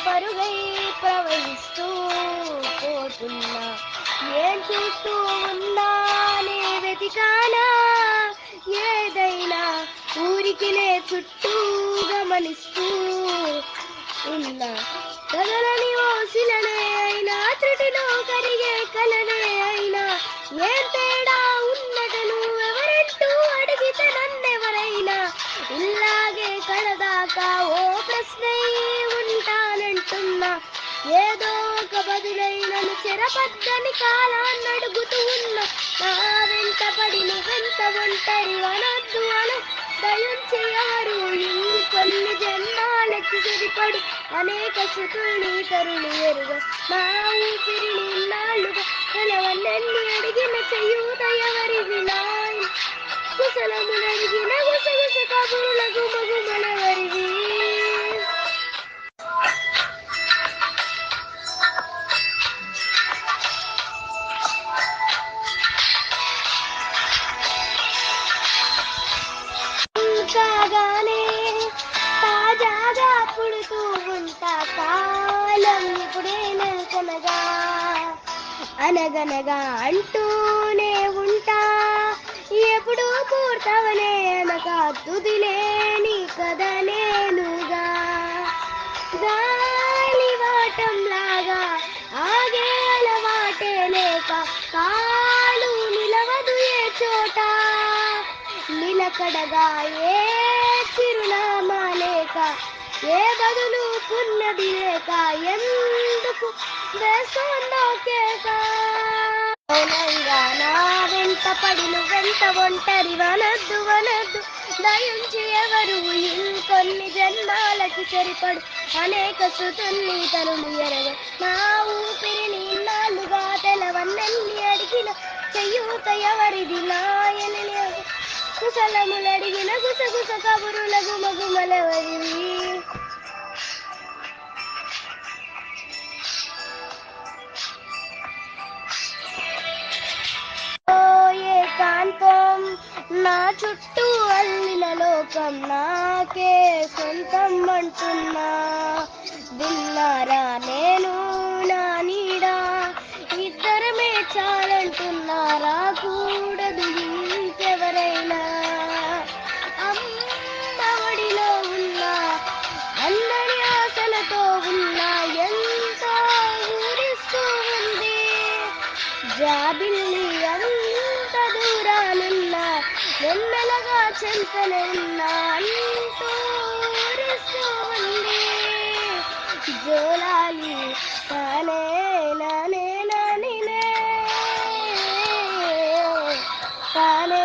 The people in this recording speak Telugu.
పరుగై ప్రవహిస్తూ పోతున్నా. ఏం చూస్తూ ఉన్నానే వెతికానా ఏదైనా ఊరికినే చుట్టూ గమనిస్తూ ఉన్నా. కదలని ఓసిలనే అయినా త్రుటిలో కరిగే కలనే అయినా ఏం తేడా ఉన్నట నువ్వెవరంటూ అడిగితే నన్నెవరైనా ఇల్లాగే కడదాకా ఓ ప్రశ్నే ఉంటానంటున్నా. ఏదో ఒక బదులైనను చెరపద్దని కాలాన్ని అడుగుతూ ఉన్నా. నా వెంట పడి నువ్వెంత ఒంటరి వనొద్దు అను దయించి ఎవరు ఇంకొన్ని జన్మాలకి సరిపడు అనేక శృతుల్ని తరులు ఎరుగ నా ఊపిరిని ఇన్నాళ్ళుగా కలవన్నెన్ని అడిగిన చెయ్యూత ఎవరిది నాయ్ కుశలమునడిగిన గుసగుస కబురుల గుమగుమలెవరివి. కాగానే తాజాగా పుడుతూ ఉంటా కాలం ఇప్పుడే నెలకొనగా అనగనగా అంటూనే ఉంటా. ఎప్పుడు పూర్తవనే అనక తుదిలేని కథ నేనుగా గాలివాటంలాగా ఆగే అలవాటే లేక కాలు నిలవదు ఏ చోట నిలకడగా ఏ చిరునామా లేక ఏ బదులు పున్నది లేక ఎందుకు వేస్తోందో కేక. మౌనంగా నా వెంట పడి నువ్వెంత ఒంటరి వనద్దు వనద్దు దయించి ఎవరు ఇంకొన్ని జన్మాలకి సరిపడు అనేక శృతుల్ని తరులు ఎరగ నా ఊపిరిని ఇన్నాళ్ళుగా తెలవన్నెన్ని అడిగిన చెయ్యూత ఎవరిది నాయని కుశలములడిగిన గుసగుస కబురుల గుమగుమలెవరివి. ఏకాంతం నా చుట్టూ అల్లిన లోకం నాకే సొంతం అంటున్నా. విన్నారా నేను నా నీడా ఇద్దరమే చాలంటున్నా. రాకూడదు ఇంకెవరైనా అమ్మఒడిలో ఉన్నా అందరి ఆశలతో ఉన్నా ఎంతో ఊరిస్తూ ఉంది జాబిల్లి అంత దూరానున్నా వెన్నెలగా చెంతనే ఉన్నా అంటూ ఊరిస్తూ ఉంది జోలాలి తానే నానే నానినే తానే